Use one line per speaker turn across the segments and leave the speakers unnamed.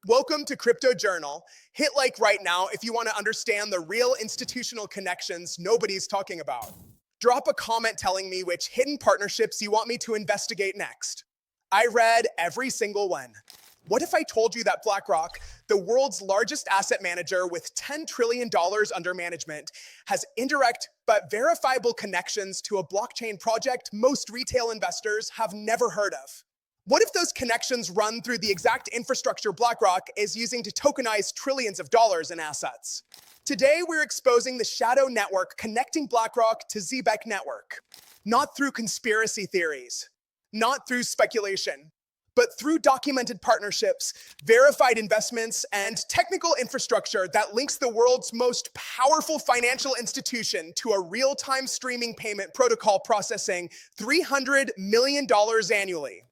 Welcome to Crypto Journal. Hit like right now if you want to understand the real institutional connections nobody's talking about. Drop a comment telling me which hidden partnerships you want me to investigate next. I read every single one. What if I told you that BlackRock, the world's largest asset manager with $10 trillion under management, has indirect but verifiable connections to a blockchain project most retail investors have never heard of? What if those connections run through the exact infrastructure BlackRock is using to tokenize trillions of dollars in assets? Today, we're exposing the shadow network connecting BlackRock to Zebec Network. Not through conspiracy theories, not through speculation, but through documented partnerships, verified investments, and technical infrastructure that links the world's most powerful financial institution to a real-time streaming payment protocol processing $300 million annually.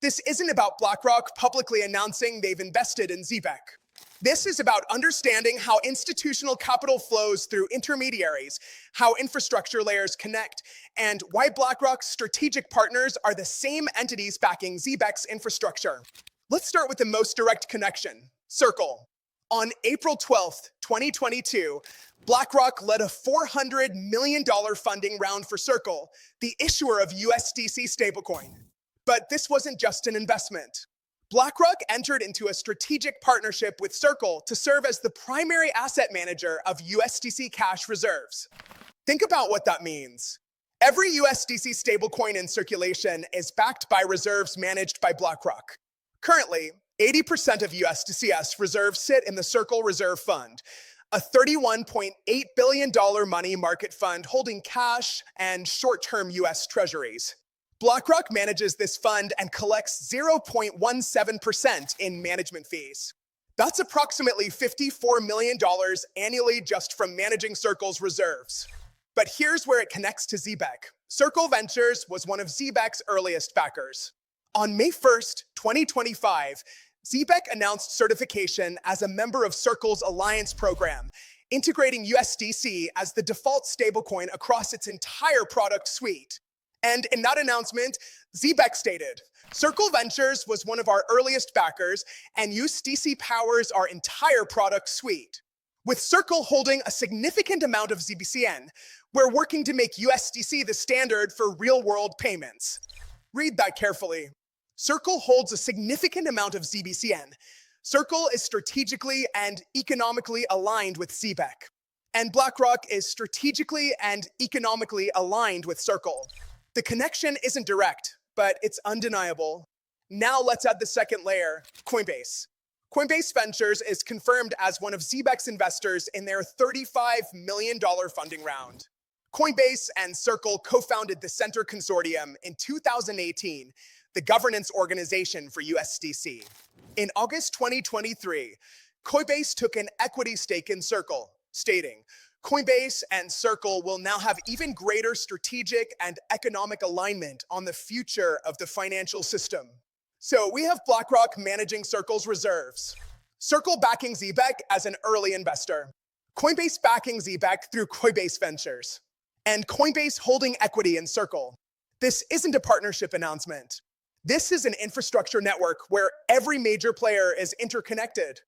This isn't about BlackRock publicly announcing they've invested in Zebec. This is about understanding how institutional capital flows through intermediaries, how infrastructure layers connect, and why BlackRock's strategic partners are the same entities backing Zebec's infrastructure. Let's start with the most direct connection, Circle. On April 12th, 2022, BlackRock led a $400 million funding round for Circle, the issuer of USDC stablecoin. But this wasn't just an investment. BlackRock entered into a strategic partnership with Circle to serve as the primary asset manager of USDC cash reserves. Think about what that means. Every USDC stablecoin in circulation is backed by reserves managed by BlackRock. Currently, 80% of USDC's reserves sit in the Circle Reserve Fund, a $31.8 billion money market fund holding cash and short-term US treasuries. BlackRock manages this fund and collects 0.17% in management fees. That's approximately $54 million annually just from managing Circle's reserves. But here's where it connects to Zebec. Circle Ventures was one of Zebec's earliest backers. On May 1st, 2025, Zebec announced certification as a member of Circle's Alliance program, integrating USDC as the default stablecoin across its entire product suite. And in that announcement, Zebec stated, Circle Ventures was one of our earliest backers, and USDC powers our entire product suite. With Circle holding a significant amount of ZBCN, we're working to make USDC the standard for real-world payments. Read that carefully. Circle holds a significant amount of ZBCN. Circle is strategically and economically aligned with Zebec. And BlackRock is strategically and economically aligned with Circle. The connection isn't direct, but it's undeniable. Now let's add the second layer, Coinbase. Coinbase Ventures is confirmed as one of Zebec's investors in their $35 million funding round. Coinbase and Circle co-founded the Center Consortium in 2018, the governance organization for USDC. In August 2023, Coinbase took an equity stake in Circle, stating, Coinbase and Circle will now have even greater strategic and economic alignment on the future of the financial system. So we have BlackRock managing Circle's reserves, Circle backing Zebec as an early investor, Coinbase backing Zebec through Coinbase Ventures, and Coinbase holding equity in Circle. This isn't a partnership announcement. This is an infrastructure network where every major player is interconnected.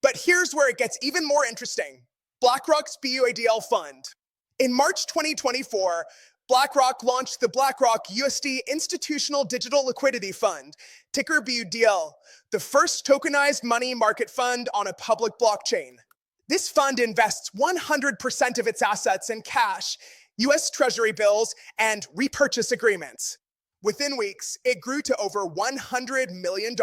But here's where it gets even more interesting. BlackRock's BUADL fund. In March 2024, BlackRock launched the BlackRock USD Institutional Digital Liquidity Fund, ticker BUDL, the first tokenized money market fund on a public blockchain. This fund invests 100% of its assets in cash, US Treasury bills, and repurchase agreements. Within weeks, it grew to over $100 million.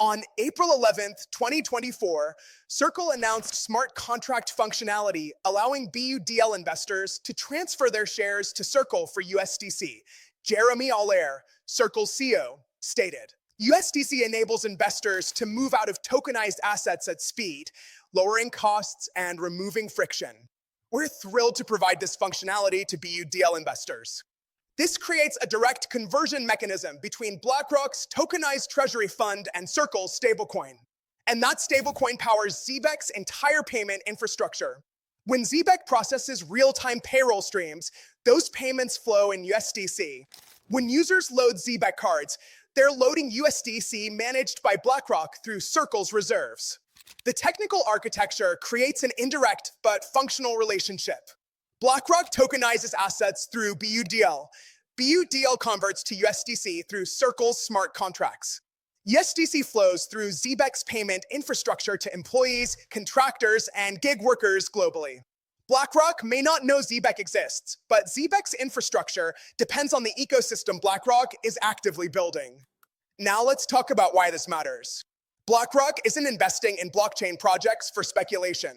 On April 11th, 2024, Circle announced smart contract functionality allowing BUDL investors to transfer their shares to Circle for USDC. Jeremy Allaire, Circle's CEO, stated, USDC enables investors to move out of tokenized assets at speed, lowering costs and removing friction. We're thrilled to provide this functionality to BUDL investors. This creates a direct conversion mechanism between BlackRock's tokenized treasury fund and Circle's stablecoin. And that stablecoin powers Zebec's entire payment infrastructure. When Zebec processes real-time payroll streams, those payments flow in USDC. When users load Zebec cards, They're loading USDC managed by BlackRock through Circle's reserves. The technical architecture creates an indirect but functional relationship. BlackRock tokenizes assets through BUDL. BUDL converts to USDC through Circle's smart contracts. USDC flows through Zebec's payment infrastructure to employees, contractors, and gig workers globally. BlackRock may not know Zebec exists, but Zebec's infrastructure depends on the ecosystem BlackRock is actively building. Now let's talk about why this matters. BlackRock isn't investing in blockchain projects for speculation.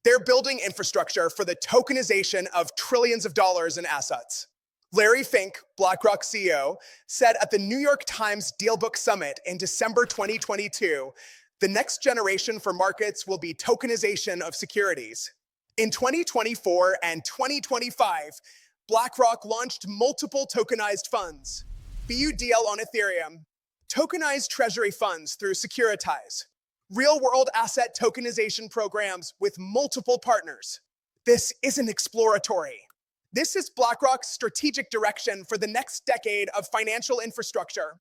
They're building infrastructure for the tokenization of trillions of dollars in assets. Larry Fink, BlackRock CEO, said at the New York Times Dealbook Summit in December 2022, the next generation for markets will be tokenization of securities. In 2024 and 2025, BlackRock launched multiple tokenized funds, BUDL on Ethereum, tokenized treasury funds through Securitize, real-world asset tokenization programs with multiple partners. This isn't exploratory. This is BlackRock's strategic direction for the next decade of financial infrastructure.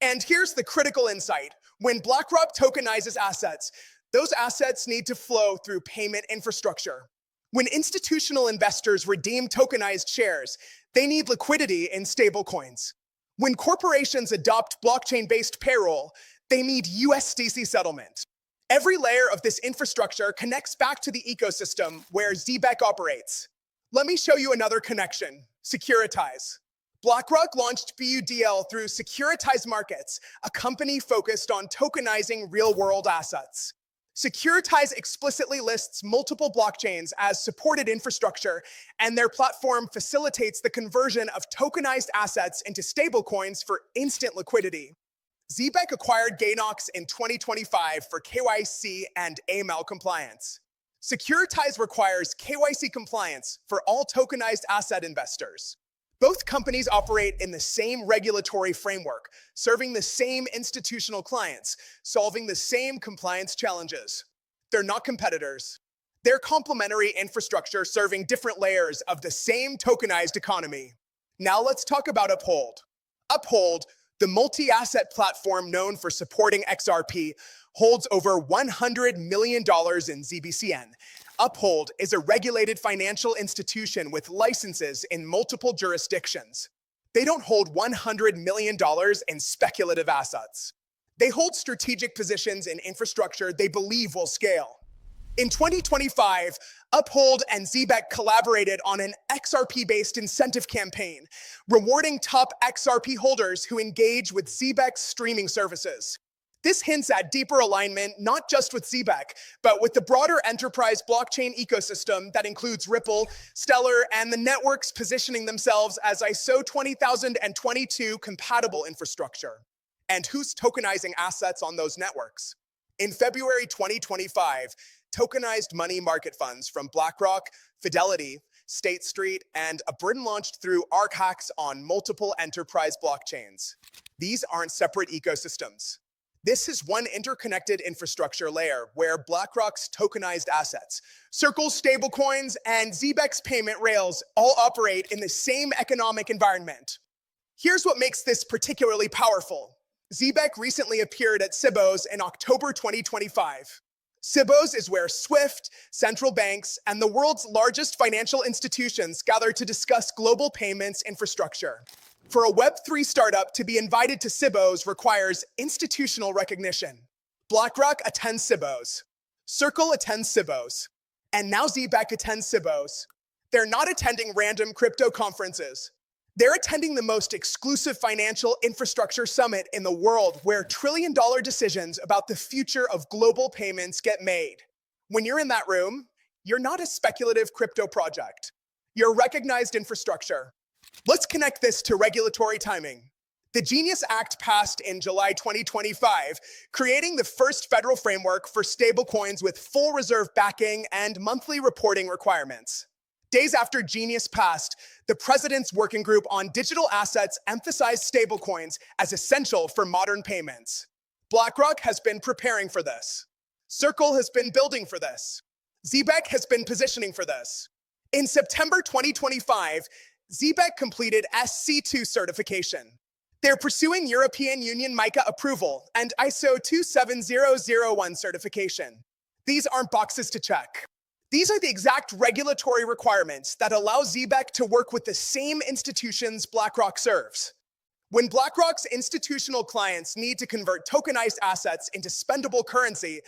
And here's the critical insight. When BlackRock tokenizes assets, those assets need to flow through payment infrastructure. When institutional investors redeem tokenized shares, they need liquidity in stablecoins. When corporations adopt blockchain-based payroll, they need USDC settlement. Every layer of this infrastructure connects back to the ecosystem where Zebec operates. Let me show you another connection, Securitize. BlackRock launched BUDL through Securitize Markets, a company focused on tokenizing real-world assets. Securitize explicitly lists multiple blockchains as supported infrastructure, and their platform facilitates the conversion of tokenized assets into stablecoins for instant liquidity. Zebec acquired Gainox in 2025 for KYC and AML compliance. Securitize requires KYC compliance for all tokenized asset investors. Both companies operate in the same regulatory framework, serving the same institutional clients, solving the same compliance challenges. They're not competitors. They're complementary infrastructure serving different layers of the same tokenized economy. Now let's talk about Uphold. Uphold, the multi-asset platform known for supporting XRP, holds over $100 million in ZBCN. Uphold is a regulated financial institution with licenses in multiple jurisdictions. They don't hold $100 million in speculative assets. They hold strategic positions in infrastructure they believe will scale. In 2025, Uphold and Zebec collaborated on an XRP-based incentive campaign, rewarding top XRP holders who engage with Zebec's streaming services. This hints at deeper alignment, not just with Zebec, but with the broader enterprise blockchain ecosystem that includes Ripple, Stellar, and the networks positioning themselves as ISO 20022 compatible infrastructure. And who's tokenizing assets on those networks? In February 2025, tokenized money market funds from BlackRock, Fidelity, State Street, and Britain launched through ArcHax on multiple enterprise blockchains. These aren't separate ecosystems. This is one interconnected infrastructure layer where BlackRock's tokenized assets, Circle's stablecoins, and Zebec's payment rails all operate in the same economic environment. Here's what makes this particularly powerful. Zebec recently appeared at Cibos in October 2025. Cibos is where SWIFT, central banks, and the world's largest financial institutions gather to discuss global payments infrastructure. For a Web3 startup to be invited to Cibos requires institutional recognition. BlackRock attends Cibos. Circle attends Cibos. And now Zebec attends Cibos. They're not attending random crypto conferences. They're attending the most exclusive financial infrastructure summit in the world where trillion-dollar decisions about the future of global payments get made. When you're in that room, you're not a speculative crypto project. You're recognized infrastructure. Let's connect this to regulatory timing. The Genius Act passed in July 2025, creating the first federal framework for stablecoins with full reserve backing and monthly reporting requirements. Days after Genius passed, the President's Working Group on Digital Assets emphasized stablecoins as essential for modern payments. BlackRock has been preparing for this. Circle has been building for this. Zebec has been positioning for this. In September 2025, Zebec completed SC2 certification. They're pursuing European Union MiCA approval and ISO 27001 certification. These aren't boxes to check. These are the exact regulatory requirements that allow Zebec to work with the same institutions BlackRock serves. When BlackRock's institutional clients need to convert tokenized assets into spendable currency,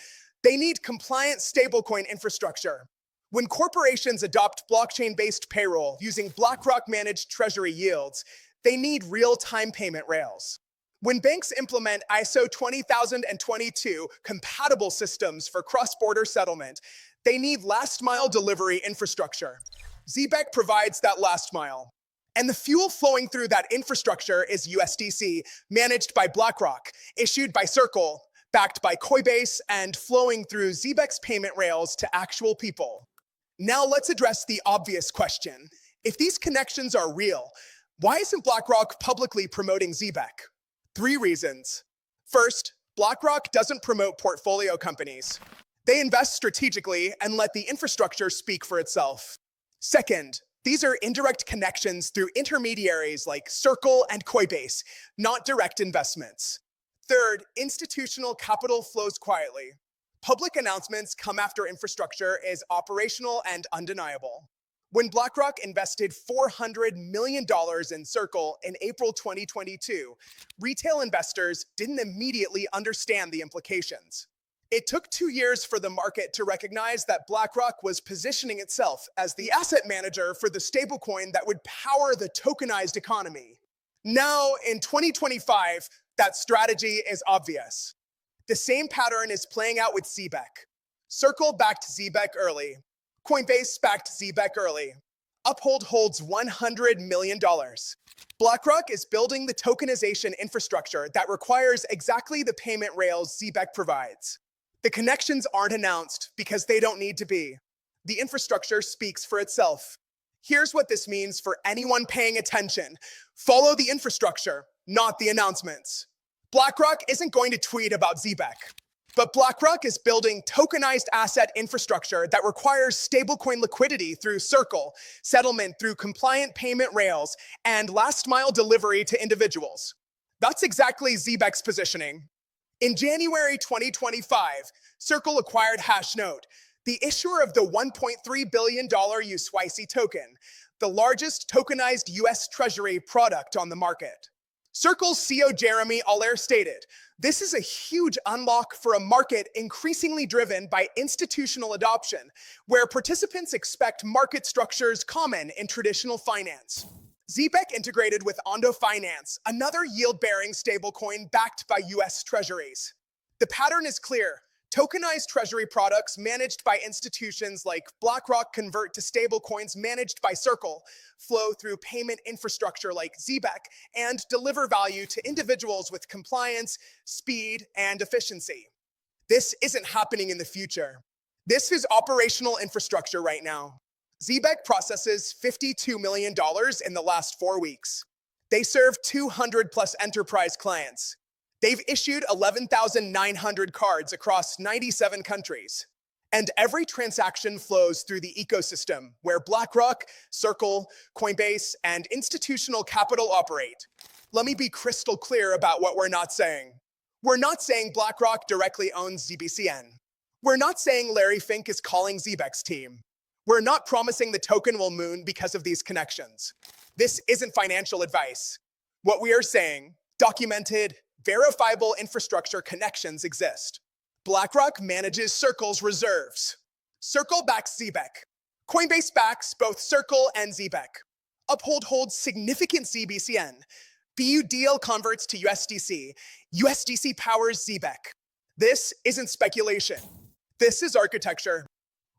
they need compliant stablecoin infrastructure. When corporations adopt blockchain-based payroll using BlackRock-managed treasury yields, they need real-time payment rails. When banks implement ISO 20022 compatible systems for cross-border settlement, they need last-mile delivery infrastructure. Zebec provides that last mile. And the fuel flowing through that infrastructure is USDC, managed by BlackRock, issued by Circle, backed by Coinbase, and flowing through Zebec's payment rails to actual people. Now let's address the obvious question. If these connections are real, why isn't BlackRock publicly promoting Zebec? 3 reasons. First, BlackRock doesn't promote portfolio companies. They invest strategically and let the infrastructure speak for itself. Second, these are indirect connections through intermediaries like Circle and Coinbase, not direct investments. Third, institutional capital flows quietly. Public announcements come after infrastructure is operational and undeniable. When BlackRock invested $400 million in Circle in April 2022, retail investors didn't immediately understand the implications. It took 2 years for the market to recognize that BlackRock was positioning itself as the asset manager for the stablecoin that would power the tokenized economy. Now, in 2025, that strategy is obvious. The same pattern is playing out with Zebec. Circle backed Zebec early. Coinbase backed Zebec early. Uphold holds $100 million. BlackRock is building the tokenization infrastructure that requires exactly the payment rails Zebec provides. The connections aren't announced because they don't need to be. The infrastructure speaks for itself. Here's what this means for anyone paying attention. Follow the infrastructure, not the announcements. BlackRock isn't going to tweet about Zebec, but BlackRock is building tokenized asset infrastructure that requires stablecoin liquidity through Circle, settlement through compliant payment rails, and last-mile delivery to individuals. That's exactly Zebec's positioning. In January 2025, Circle acquired Hashnode, the issuer of the $1.3 billion USYC token, the largest tokenized US Treasury product on the market. Circle's CEO Jeremy Allaire stated, "This is a huge unlock for a market increasingly driven by institutional adoption, where participants expect market structures common in traditional finance." Zebec integrated with Ondo Finance, another yield-bearing stablecoin backed by US Treasuries. The pattern is clear. Tokenized treasury products managed by institutions like BlackRock convert to stablecoins managed by Circle, flow through payment infrastructure like Zebec, and deliver value to individuals with compliance, speed, and efficiency. This isn't happening in the future. This is operational infrastructure right now. Zebec processes $52 million in the last 4 weeks. They serve 200 plus enterprise clients. They've issued 11,900 cards across 97 countries. And every transaction flows through the ecosystem where BlackRock, Circle, Coinbase, and institutional capital operate. Let me be crystal clear about what we're not saying. We're not saying BlackRock directly owns ZBCN. We're not saying Larry Fink is calling Zebec's team. We're not promising the token will moon because of these connections. This isn't financial advice. What we are saying, documented, verifiable infrastructure connections exist. BlackRock manages Circle's reserves. Circle backs Zebec. Coinbase backs both Circle and Zebec. Uphold holds significant ZBCN. BUDL converts to USDC. USDC powers Zebec. This isn't speculation. This is architecture.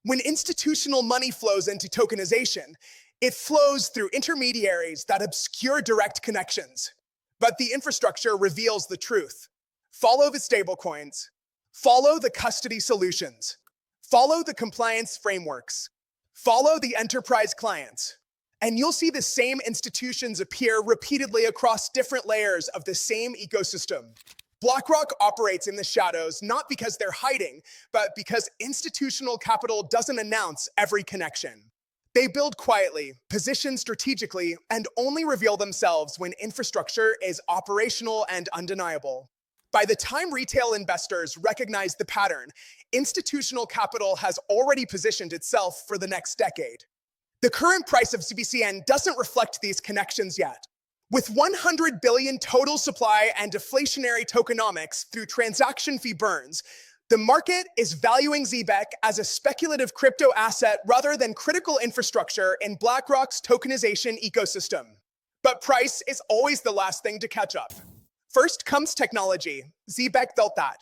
When institutional money flows into tokenization, it flows through intermediaries that obscure direct connections. But the infrastructure reveals the truth. Follow the stablecoins. Follow the custody solutions. Follow the compliance frameworks. Follow the enterprise clients. And you'll see the same institutions appear repeatedly across different layers of the same ecosystem. BlackRock operates in the shadows not because they're hiding, but because institutional capital doesn't announce every connection. They build quietly, position strategically, and only reveal themselves when infrastructure is operational and undeniable. By the time retail investors recognize the pattern, institutional capital has already positioned itself for the next decade. The current price of ZBCN doesn't reflect these connections yet. With 100 billion total supply and deflationary tokenomics through transaction fee burns, the market is valuing Zebec as a speculative crypto asset rather than critical infrastructure in BlackRock's tokenization ecosystem. But price is always the last thing to catch up. First comes technology. Zebec built that.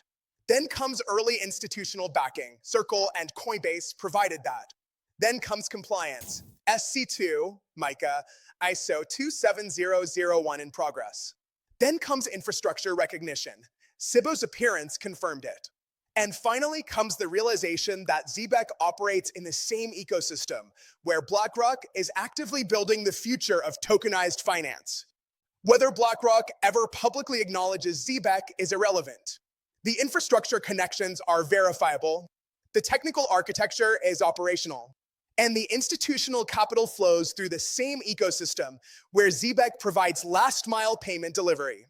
Then comes early institutional backing. Circle and Coinbase provided that. Then comes compliance. SC2, MiCA, ISO 27001 in progress. Then comes infrastructure recognition. Cibo's appearance confirmed it. And finally comes the realization that Zebec operates in the same ecosystem, where BlackRock is actively building the future of tokenized finance. Whether BlackRock ever publicly acknowledges Zebec is irrelevant. The infrastructure connections are verifiable, the technical architecture is operational, and the institutional capital flows through the same ecosystem where Zebec provides last-mile payment delivery.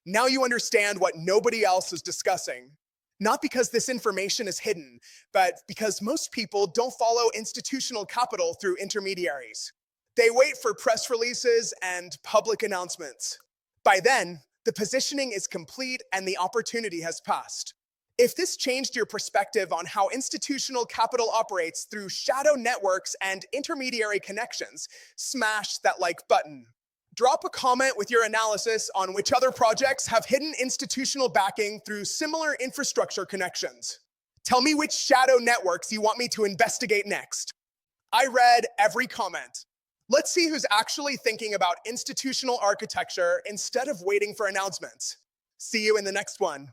Now you understand what nobody else is discussing. Not because this information is hidden, but because most people don't follow institutional capital through intermediaries. They wait for press releases and public announcements. By then, the positioning is complete and the opportunity has passed. If this changed your perspective on how institutional capital operates through shadow networks and intermediary connections, smash that like button. Drop a comment with your analysis on which other projects have hidden institutional backing through similar infrastructure connections. Tell me which shadow networks you want me to investigate next. I read every comment. Let's see who's actually thinking about institutional architecture instead of waiting for announcements. See you in the next one.